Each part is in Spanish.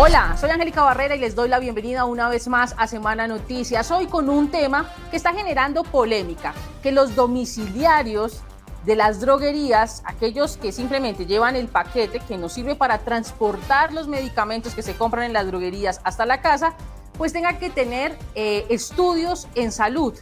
Hola, soy Angélica Barrera y les doy la bienvenida una vez más a Semana Noticias. Hoy con un tema que está generando polémica, que los domiciliarios de las droguerías, aquellos que simplemente llevan el paquete que nos sirve para transportar los medicamentos que se compran en las droguerías hasta la casa, pues tengan que tener estudios en salud.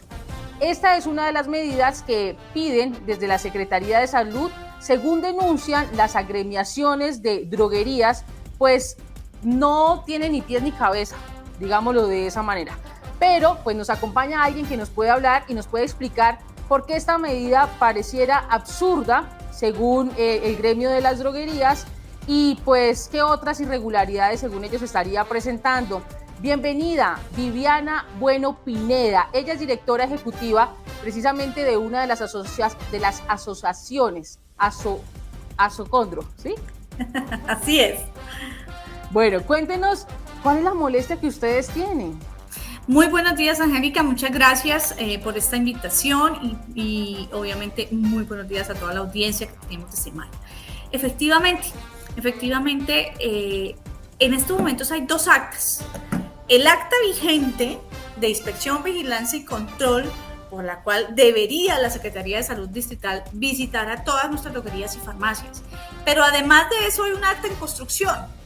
Esta es una de las medidas que piden desde la Secretaría de Salud, según denuncian las agremiaciones de droguerías, pues no tiene ni pies ni cabeza, digámoslo de esa manera. Pero pues nos acompaña alguien que nos puede hablar y nos puede explicar por qué esta medida pareciera absurda, según el gremio de las droguerías, y pues qué otras irregularidades según ellos estaría presentando. Bienvenida, Viviana Bueno Pineda. Ella es directora ejecutiva precisamente de una de las asociaciones, Asocondro, ¿sí? Así es. Bueno, cuéntenos, ¿cuál es la molestia que ustedes tienen? Muy buenos días, Angélica, muchas gracias por esta invitación y obviamente muy buenos días a toda la audiencia que tenemos de semana. Efectivamente, en estos momentos hay dos actas. El acta vigente de inspección, vigilancia y control, por la cual debería la Secretaría de Salud Distrital visitar a todas nuestras droguerías y farmacias. Pero además de eso hay un acta en construcción.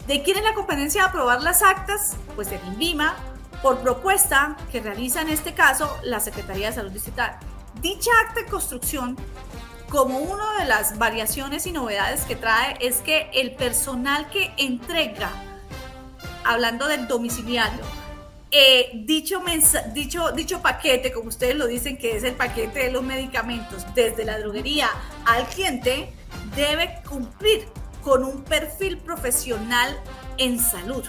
¿De quién es la competencia de aprobar las actas? Pues del INVIMA, por propuesta que realiza en este caso la Secretaría de Salud Distrital. Dicha acta en construcción, como una de las variaciones y novedades que trae, es que el personal que entrega, hablando del domiciliario, dicho paquete, como ustedes lo dicen, que es el paquete de los medicamentos desde la droguería al cliente, debe cumplir con un perfil profesional en salud.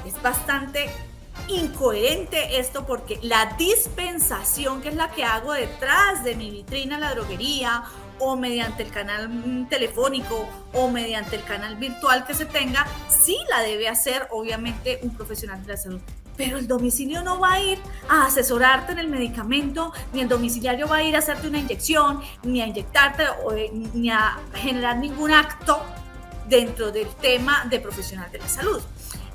Es bastante incoherente esto porque la dispensación, que es la que hago detrás de mi vitrina en la droguería o mediante el canal telefónico o mediante el canal virtual que se tenga, sí la debe hacer obviamente un profesional de la salud. Pero el domicilio no va a ir a asesorarte en el medicamento, ni el domiciliario va a ir a hacerte una inyección, ni a inyectarte, ni a generar ningún acto dentro del tema de profesional de la salud.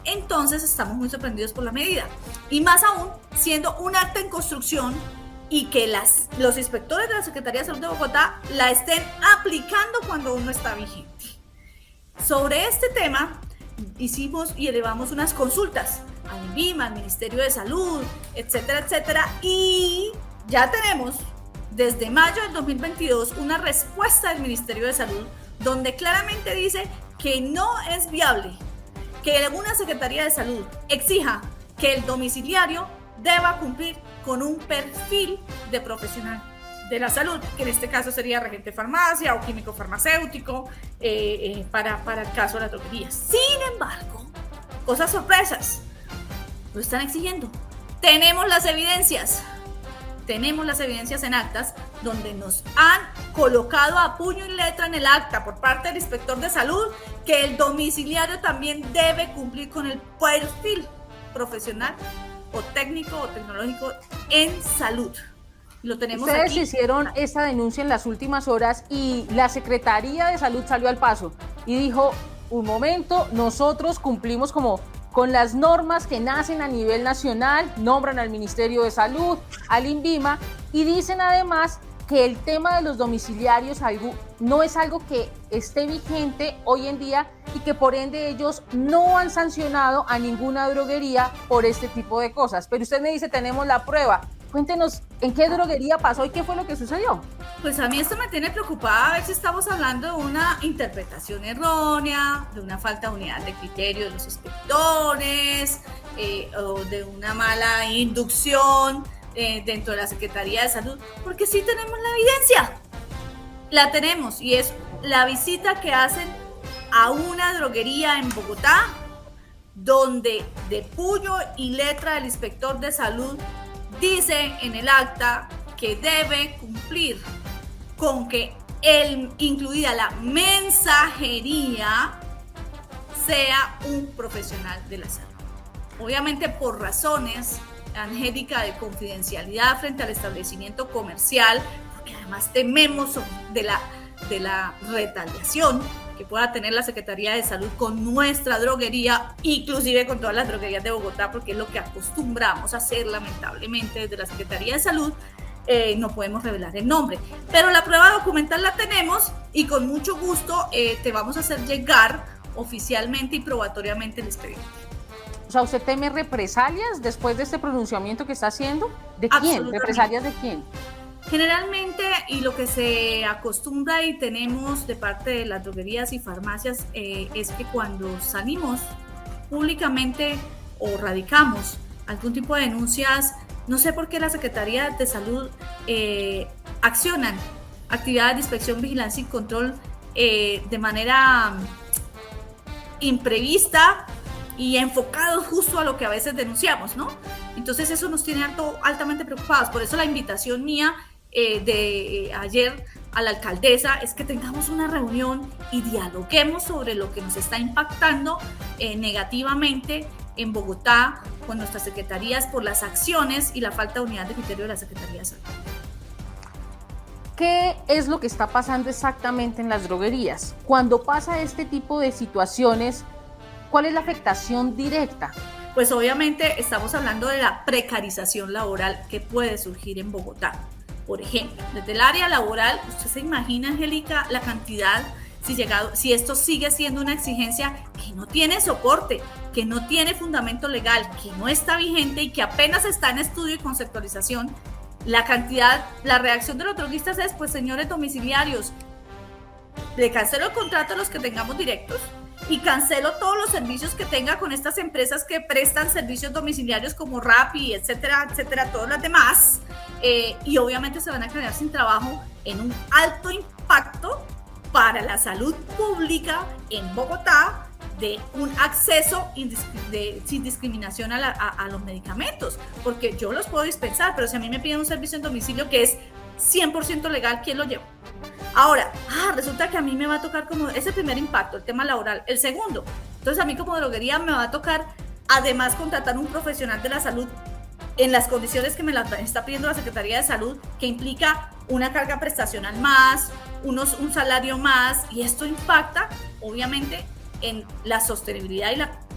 Entonces estamos muy sorprendidos por la medida. Y más aún, siendo un acta en construcción y que los inspectores de la Secretaría de Salud de Bogotá la estén aplicando cuando uno está vigente. Sobre este tema, hicimos y elevamos unas consultas al INVIMA, al Ministerio de Salud, etcétera, etcétera, y ya tenemos desde mayo del 2022 una respuesta del Ministerio de Salud donde claramente dice que no es viable que una Secretaría de Salud exija que el domiciliario deba cumplir con un perfil de profesional de la salud, que en este caso sería regente de farmacia o químico farmacéutico para el caso de las droguerías. Sin embargo, cosas sorpresas, lo están exigiendo. Tenemos las evidencias en actas donde nos han colocado a puño y letra en el acta por parte del inspector de salud que el domiciliario también debe cumplir con el perfil profesional o técnico o tecnológico en salud. Lo tenemos Ustedes aquí. hicieron esta denuncia en las últimas horas y la Secretaría de Salud salió al paso y dijo, un momento, nosotros cumplimos como con las normas que nacen a nivel nacional, nombran al Ministerio de Salud, al INVIMA, y dicen además que el tema de los domiciliarios no es algo que esté vigente hoy en día y que por ende ellos no han sancionado a ninguna droguería por este tipo de cosas. Pero usted me dice, tenemos la prueba. Cuéntenos, ¿en qué droguería pasó y qué fue lo que sucedió? Pues a mí esto me tiene preocupada, a ver si estamos hablando de una interpretación errónea, de una falta de unidad de criterio de los inspectores, o de una mala inducción dentro de la Secretaría de Salud, porque sí tenemos la evidencia, la tenemos, y es la visita que hacen a una droguería en Bogotá, donde de puño y letra del inspector de salud dice en el acta que debe cumplir con que incluida la mensajería, sea un profesional de la salud. Obviamente por razones, Angélica, de confidencialidad frente al establecimiento comercial, porque además tememos de la retaliación, que pueda tener la Secretaría de Salud con nuestra droguería, inclusive con todas las droguerías de Bogotá, porque es lo que acostumbramos a hacer lamentablemente desde la Secretaría de Salud. No podemos revelar el nombre, pero la prueba documental la tenemos y con mucho gusto te vamos a hacer llegar oficialmente y probatoriamente el expediente. O sea, ¿usted teme represalias después de este pronunciamiento que está haciendo? ¿De quién? ¿Represalias de quién? Generalmente, y lo que se acostumbra y tenemos de parte de las droguerías y farmacias es que cuando salimos públicamente o radicamos algún tipo de denuncias, no sé por qué la Secretaría de Salud accionan actividades de inspección, vigilancia y control de manera imprevista y enfocados justo a lo que a veces denunciamos, ¿no? Entonces eso nos tiene altamente preocupados. Por eso la invitación mía de ayer a la alcaldesa es que tengamos una reunión y dialoguemos sobre lo que nos está impactando negativamente en Bogotá con nuestras secretarías por las acciones y la falta de unidad de criterio de la Secretaría de Salud. ¿Qué es lo que está pasando exactamente en las droguerías? Cuando pasa este tipo de situaciones, ¿cuál es la afectación directa? Pues obviamente estamos hablando de la precarización laboral que puede surgir en Bogotá. Por ejemplo, desde el área laboral, ¿usted se imagina, Angélica, la cantidad, si esto sigue siendo una exigencia que no tiene soporte, que no tiene fundamento legal, que no está vigente y que apenas está en estudio y conceptualización? La reacción de los droguistas es, pues señores domiciliarios, le cancelo el contrato a los que tengamos directos y cancelo todos los servicios que tenga con estas empresas que prestan servicios domiciliarios como Rappi, etcétera, etcétera, todas las demás, y obviamente se van a quedar sin trabajo en un alto impacto para la salud pública en Bogotá, de un acceso sin discriminación a los medicamentos, porque yo los puedo dispensar, pero si a mí me piden un servicio en domicilio que es 100% legal, ¿quién lo lleva? Ahora, resulta que a mí me va a tocar como ese primer impacto, el tema laboral. El segundo, entonces a mí como droguería me va a tocar además contratar un profesional de la salud en las condiciones que me la está pidiendo la Secretaría de Salud, que implica una carga prestacional más, un salario más, y esto impacta obviamente en la sostenibilidad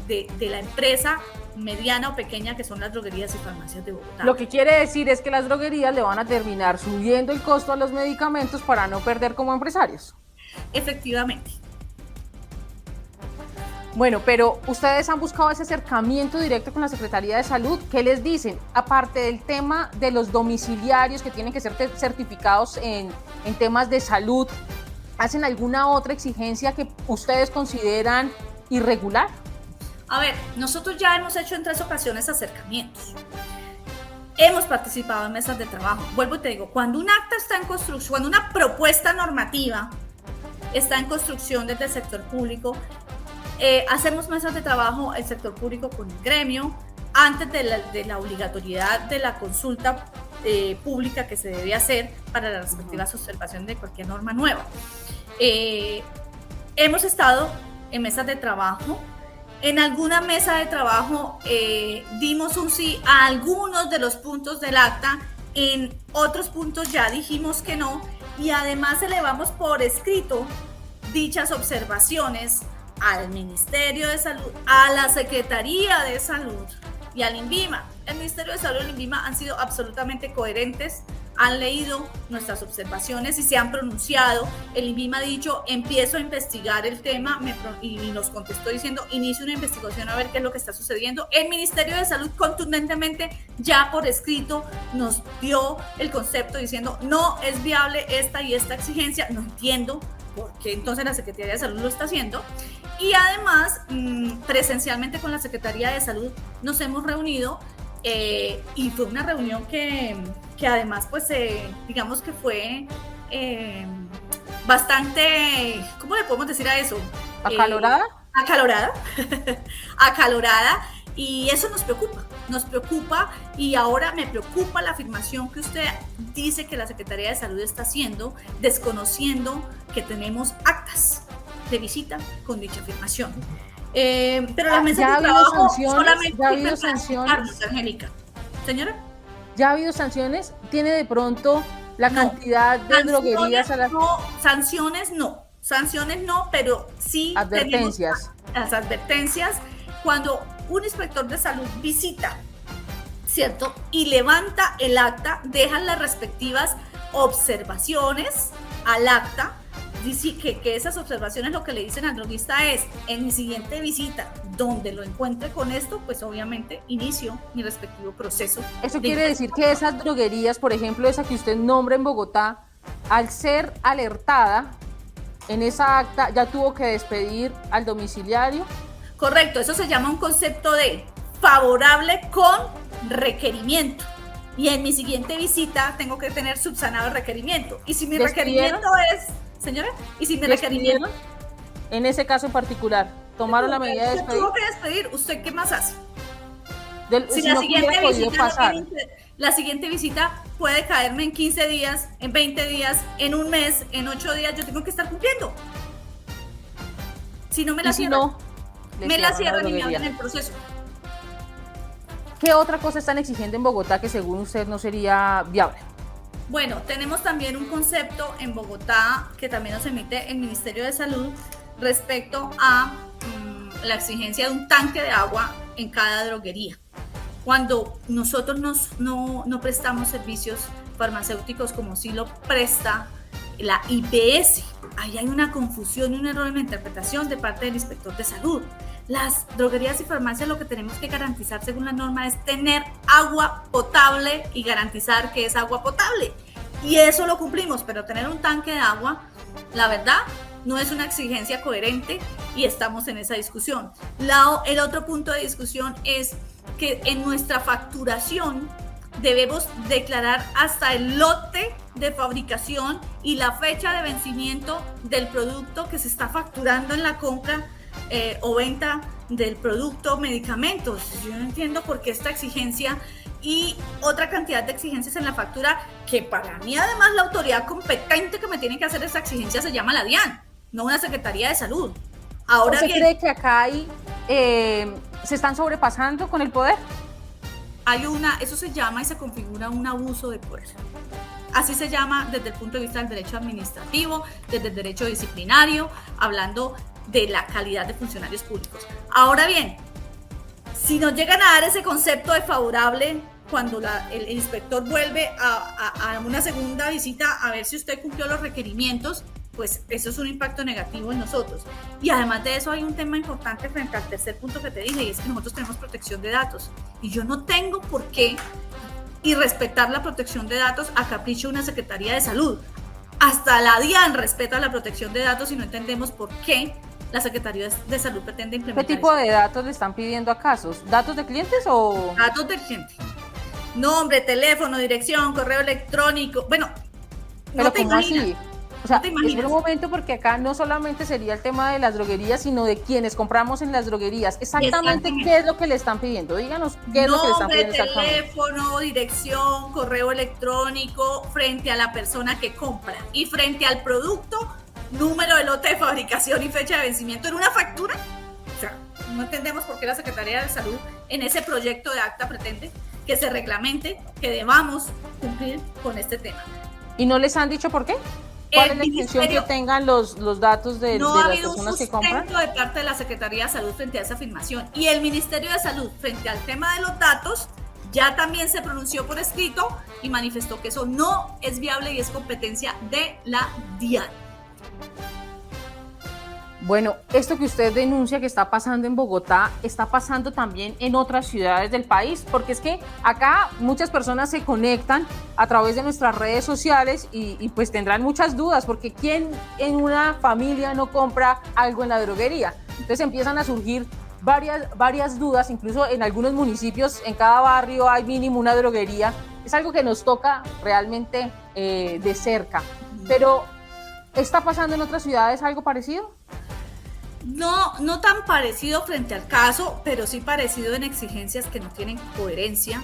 de la empresa mediana o pequeña que son las droguerías y farmacias de Bogotá. Lo que quiere decir es que las droguerías le van a terminar subiendo el costo a los medicamentos para no perder como empresarios. Efectivamente. Bueno, pero ustedes han buscado ese acercamiento directo con la Secretaría de Salud. ¿Qué les dicen? Aparte del tema de los domiciliarios que tienen que ser certificados en temas de salud, ¿hacen alguna otra exigencia que ustedes consideran irregular? A ver, nosotros ya hemos hecho en 3 ocasiones acercamientos. Hemos participado en mesas de trabajo. Vuelvo y te digo, cuando un acta está en construcción, cuando una propuesta normativa está en construcción desde el sector público, hacemos mesas de trabajo el sector público con el gremio antes de la obligatoriedad de la consulta pública que se debe hacer para las respectivas observaciones de cualquier norma nueva. Hemos estado en mesas de trabajo. En alguna mesa de trabajo dimos un sí a algunos de los puntos del acta, en otros puntos ya dijimos que no, y además elevamos por escrito dichas observaciones al Ministerio de Salud, a la Secretaría de Salud y al INVIMA. El Ministerio de Salud y el INVIMA han sido absolutamente coherentes, han leído nuestras observaciones y se han pronunciado. El INVIMA ha dicho, empiezo a investigar el tema, y nos contestó diciendo, inicio una investigación a ver qué es lo que está sucediendo. El Ministerio de Salud contundentemente ya por escrito nos dio el concepto diciendo, no es viable esta y esta exigencia. No entiendo por qué entonces la Secretaría de Salud lo está haciendo. Y además, presencialmente con la Secretaría de Salud nos hemos reunido y fue una reunión que además, pues, digamos que fue bastante, ¿cómo le podemos decir a eso? ¿Acalorada? Acalorada, y eso nos preocupa, y ahora me preocupa la afirmación que usted dice que la Secretaría de Salud está haciendo, desconociendo que tenemos actas de visita con dicha afirmación. Pero las mesas de trabajo solamente ¿ya ha habido sanciones, Angélica? Señora, ¿ya ha habido sanciones? ¿Tiene de pronto la cantidad de droguerías a las... No, sanciones no. sanciones no, pero sí advertencias. Las advertencias cuando un inspector de salud visita, ¿cierto? Y levanta el acta, dejan las respectivas observaciones al acta. Dice que esas observaciones lo que le dicen al droguista es: en mi siguiente visita, donde lo encuentre con esto, pues obviamente inicio mi respectivo proceso. Eso quiere decir que esas droguerías, por ejemplo, esa que usted nombra en Bogotá, al ser alertada en esa acta, ya tuvo que despedir al domiciliario. Correcto, eso se llama un concepto de favorable con requerimiento. Y en mi siguiente visita tengo que tener subsanado el requerimiento. Y si mi requerimiento es... Señora, ¿y si mi requerimiento? En ese caso en particular, tomaron la medida de despedir. Tuvo que despedir, ¿usted qué más hace? Si la, siguiente visita la siguiente visita puede caerme en 15 días, en 20 días, en un mes, en 8 días, yo tengo que estar cumpliendo. Si no me la cierran, me la cierran y me abren el proceso. ¿Qué otra cosa están exigiendo en Bogotá que según usted no sería viable? Bueno, tenemos también un concepto en Bogotá que también nos emite el Ministerio de Salud respecto a la exigencia de un tanque de agua en cada droguería. Cuando nosotros no prestamos servicios farmacéuticos como sí lo presta la IPS, ahí hay una confusión y un error en la interpretación de parte del inspector de salud. Las droguerías y farmacias lo que tenemos que garantizar según la norma es tener agua potable y garantizar que es agua potable. Y eso lo cumplimos, pero tener un tanque de agua, la verdad, no es una exigencia coherente y estamos en esa discusión. El otro punto de discusión es que en nuestra facturación debemos declarar hasta el lote de fabricación y la fecha de vencimiento del producto que se está facturando en la compra o venta del producto, medicamentos. Yo no entiendo por qué esta exigencia y otra cantidad de exigencias en la factura, que para mí además la autoridad competente que me tiene que hacer esa exigencia se llama la DIAN, no una Secretaría de Salud. Ahora ¿Usted cree que acá se están sobrepasando con el poder? Eso se llama y se configura un abuso de poder. Así se llama desde el punto de vista del derecho administrativo, desde el derecho disciplinario, hablando de la calidad de funcionarios públicos. Ahora bien, si nos llegan a dar ese concepto de favorable cuando el inspector vuelve a una segunda visita a ver si usted cumplió los requerimientos, pues eso es un impacto negativo en nosotros. Y además de eso hay un tema importante frente al tercer punto que te dije, y es que nosotros tenemos protección de datos. Y yo no tengo por qué respetar la protección de datos a capricho de una Secretaría de Salud. Hasta la DIAN respeta la protección de datos y no entendemos por qué la Secretaría de Salud pretende implementar. ¿Qué tipo de datos le están pidiendo acaso? ¿Datos de clientes o...? Datos del cliente. Nombre, teléfono, dirección, correo electrónico. Bueno, ¿pero no te imaginas? Así? O sea, espera un momento, porque acá no solamente sería el tema de las droguerías, sino de quienes compramos en las droguerías. Exactamente qué es lo que le están pidiendo. Díganos qué es lo que le están pidiendo exactamente. Teléfono, dirección, correo electrónico, frente a la persona que compra y frente al producto, número de lote de fabricación y fecha de vencimiento en una factura. O sea, no entendemos por qué la Secretaría de Salud en ese proyecto de acta pretende que se reglamente que debamos cumplir con este tema. ¿Y no les han dicho por qué? ¿Cuál es la intención que tengan los datos de las personas que compran? No ha habido un sustento de parte de la Secretaría de Salud frente a esa afirmación. Y el Ministerio de Salud, frente al tema de los datos, ya también se pronunció por escrito y manifestó que eso no es viable y es competencia de la DIAN. Bueno, esto que usted denuncia que está pasando en Bogotá, está pasando también en otras ciudades del país, porque es que acá muchas personas se conectan a través de nuestras redes sociales y pues tendrán muchas dudas, porque ¿quién en una familia no compra algo en la droguería? Entonces empiezan a surgir varias dudas, incluso en algunos municipios, en cada barrio hay mínimo una droguería. Es algo que nos toca realmente de cerca, pero ¿está pasando en otras ciudades algo parecido? No tan parecido frente al caso, pero sí parecido en exigencias que no tienen coherencia.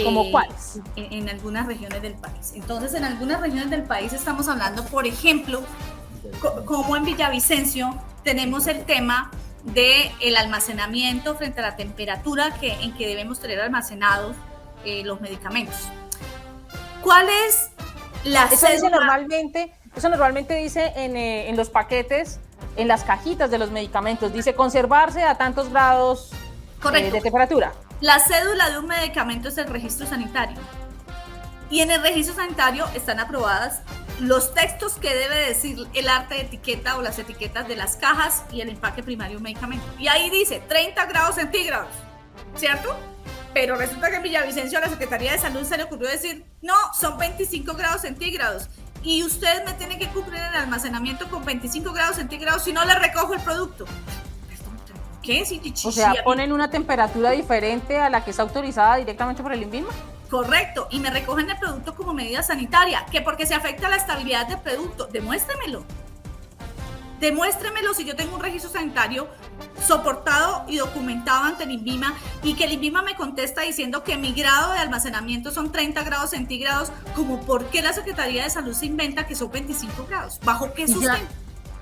¿Cómo cuáles? En algunas regiones del país. Entonces, en algunas regiones del país estamos hablando, por ejemplo, como en Villavicencio, tenemos el tema del almacenamiento frente a la temperatura en que debemos tener almacenados los medicamentos. ¿Cuál es la cédula? Eso dice normalmente Eso normalmente dice en los paquetes, en las cajitas de los medicamentos, dice conservarse a tantos grados de temperatura. La cédula de un medicamento es el registro sanitario. Y en el registro sanitario están aprobadas los textos que debe decir el arte de etiqueta o las etiquetas de las cajas y el empaque primario de un medicamento. Y ahí dice 30 grados centígrados, ¿cierto? Pero resulta que en Villavicencio a la Secretaría de Salud se le ocurrió decir, no, son 25 grados centígrados. Y usted me tiene que cumplir el almacenamiento con 25 grados centígrados si no le recojo el producto. ¿Qué? O sea, ponen una temperatura diferente a la que está autorizada directamente por el INVIMA. Correcto, y me recogen el producto como medida sanitaria, que porque se afecta la estabilidad del producto. Demuéstremelo si yo tengo un registro sanitario soportado y documentado ante el INVIMA y que el INVIMA me contesta diciendo que mi grado de almacenamiento son 30 grados centígrados, como por qué la Secretaría de Salud se inventa que son 25 grados, ¿bajo qué sustento?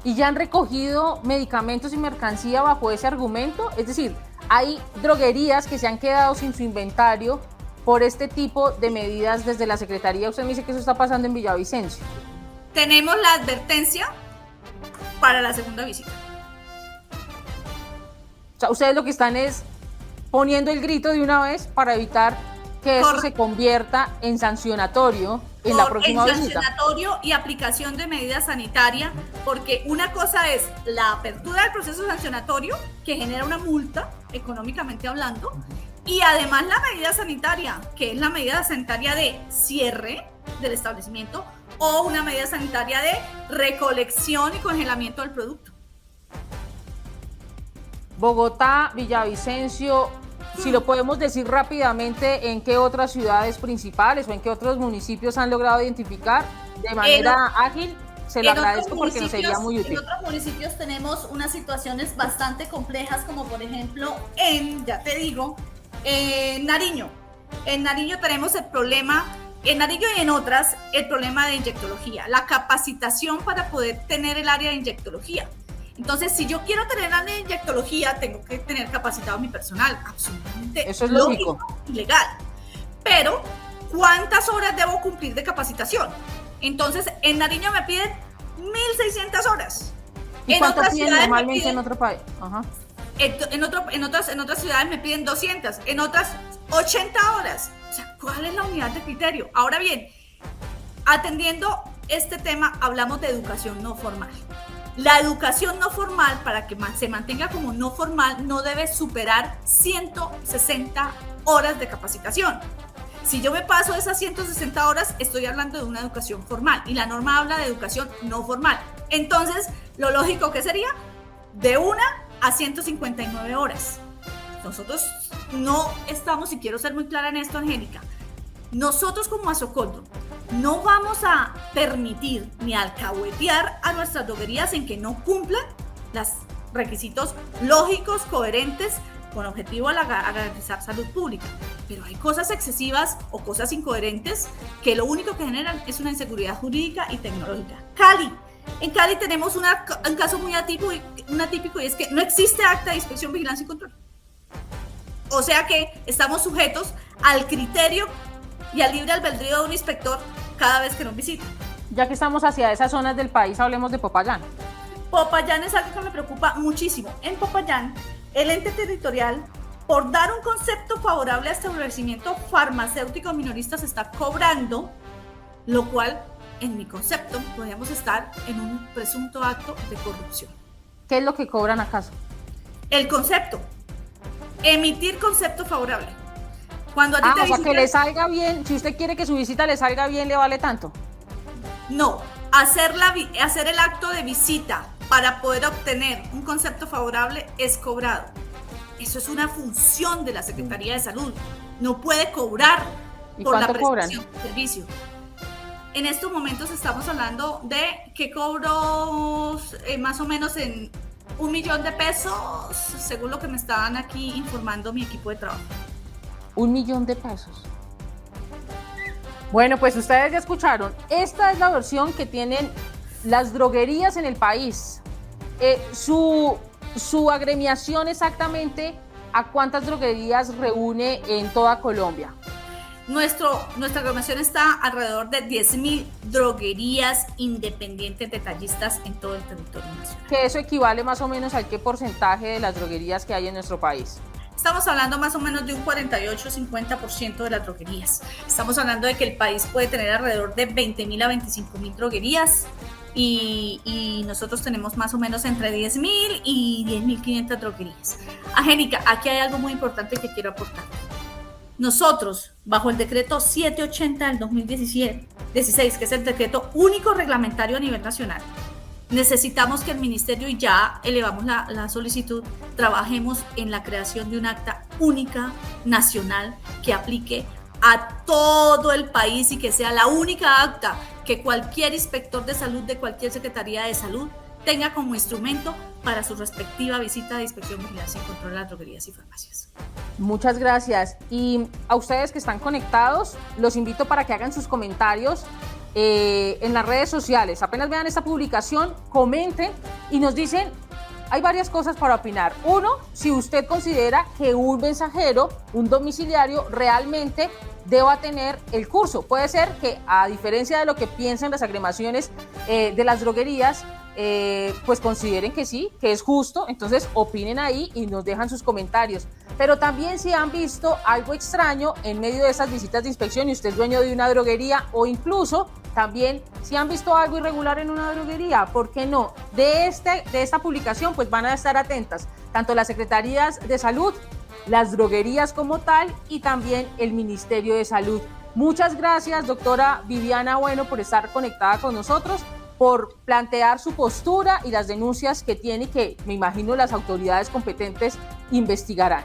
¿Y ya han recogido medicamentos y mercancía bajo ese argumento? Es decir, hay droguerías que se han quedado sin su inventario por este tipo de medidas desde la Secretaría. Usted me dice que eso está pasando en Villavicencio. Tenemos la advertencia para la segunda visita. O sea, ustedes lo que están es poniendo el grito de una vez para evitar que eso se convierta en sancionatorio en la próxima visita. En sancionatorio y aplicación de medidas sanitarias, porque una cosa es la apertura del proceso sancionatorio, que genera una multa, económicamente hablando, y además la medida sanitaria, que es la medida sanitaria de cierre del establecimiento o una medida sanitaria de recolección y congelamiento del producto. Bogotá, Villavicencio, si lo podemos decir rápidamente, ¿en qué otras ciudades principales o en qué otros municipios han logrado identificar de manera ágil? Se lo agradezco porque nos sería muy útil. En otros municipios tenemos unas situaciones bastante complejas, como por ejemplo en Nariño. En Nariño tenemos el problema, en Nariño y en otras, el problema de inyectología, la capacitación para poder tener el área de inyectología. Entonces, si yo quiero tener área de inyectología, tengo que tener capacitado mi personal, absolutamente. Eso es lógico. Y legal. Pero, ¿cuántas horas debo cumplir de capacitación? Entonces, en Nariño me piden 1.600 horas. ¿Y cuánto piden normalmente en otro país? Ajá. En otras ciudades me piden 200, en otras 80 horas. O sea, ¿cuál es la unidad de criterio? Ahora bien, atendiendo este tema, hablamos de educación no formal. La educación no formal, para que se mantenga como no formal, no debe superar 160 horas de capacitación. Si yo me paso de esas 160 horas, estoy hablando de una educación formal y la norma habla de educación no formal. Entonces, lo lógico que sería de 1 a 159 horas. Nosotros no estamos, y quiero ser muy clara en esto, Angélica, nosotros como Asocoldro no vamos a permitir ni alcahuetear a nuestras droguerías en que no cumplan los requisitos lógicos, coherentes, con objetivo a garantizar salud pública. Pero hay cosas excesivas o cosas incoherentes que lo único que generan es una inseguridad jurídica y tecnológica. Cali. En Cali tenemos un caso muy atípico y es que no existe acta de inspección, vigilancia y control. O sea que estamos sujetos al criterio y al libre albedrío de un inspector cada vez que nos visita. Ya que estamos hacia esas zonas del país, hablemos de Popayán. Popayán es algo que me preocupa muchísimo. En Popayán, el ente territorial, por dar un concepto favorable a este establecimiento farmacéutico minorista, se está cobrando, lo cual, en mi concepto, podríamos estar en un presunto acto de corrupción. ¿Qué es lo que cobran acaso? El concepto. Emitir concepto favorable. Cuando a ti o sea, que le salga bien, si usted quiere que su visita le salga bien, ¿le vale tanto? No, hacer el acto de visita para poder obtener un concepto favorable es cobrado. Eso es una función de la Secretaría de Salud. No puede cobrar por la prestación de servicio. En estos momentos estamos hablando de que cobro más o menos en 1 millón de pesos, según lo que me estaban aquí informando mi equipo de trabajo. 1 millón de pesos. Bueno, pues ustedes ya escucharon. Esta es la versión que tienen las droguerías en el país. Su agremiación exactamente, ¿a cuántas droguerías reúne en toda Colombia? Nuestra agrupación está alrededor de 10.000 droguerías independientes detallistas en todo el territorio nacional. Que eso equivale más o menos al qué porcentaje de las droguerías que hay en nuestro país. Estamos hablando más o menos de un 48-50% de las droguerías. Estamos hablando de que el país puede tener alrededor de 20.000 a 25.000 droguerías y nosotros tenemos más o menos entre 10.000 y 10.500 droguerías. Angélica, aquí hay algo muy importante que quiero aportar. Nosotros, bajo el decreto 780 del 2016, que es el decreto único reglamentario a nivel nacional, necesitamos que el ministerio, y ya elevamos la solicitud, trabajemos en la creación de un acta única nacional que aplique a todo el país y que sea la única acta que cualquier inspector de salud de cualquier secretaría de salud tenga como instrumento para su respectiva visita de inspección, vigilancia y control de las droguerías y farmacias. Muchas gracias. Y a ustedes que están conectados, los invito para que hagan sus comentarios en las redes sociales. Apenas vean esta publicación, comenten y nos dicen, hay varias cosas para opinar. Uno, si usted considera que un mensajero, un domiciliario, realmente deba tener el curso. Puede ser que, a diferencia de lo que piensan las agremiaciones de las droguerías, pues consideren que sí, que es justo. Entonces opinen ahí y nos dejan sus comentarios. Pero también, si han visto algo extraño en medio de esas visitas de inspección y usted es dueño de una droguería, o incluso también si han visto algo irregular en una droguería, ¿por qué no? De esta publicación pues van a estar atentas tanto las secretarías de salud, las droguerías como tal y también el Ministerio de Salud. Muchas gracias, doctora Viviana Bueno, por estar conectada con nosotros, por plantear su postura y las denuncias que tiene y que me imagino las autoridades competentes investigarán.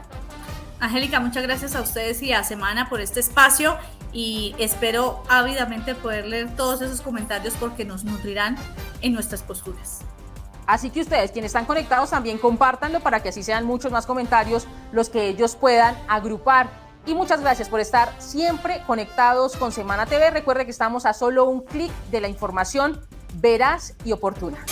Angélica, muchas gracias a ustedes y a Semana por este espacio y espero ávidamente poder leer todos esos comentarios porque nos nutrirán en nuestras posturas. Así que ustedes, quienes están conectados, también compártanlo para que así sean muchos más comentarios los que ellos puedan agrupar. Y muchas gracias por estar siempre conectados con Semana TV. Recuerde que estamos a solo un clic de la información veraz y oportuna.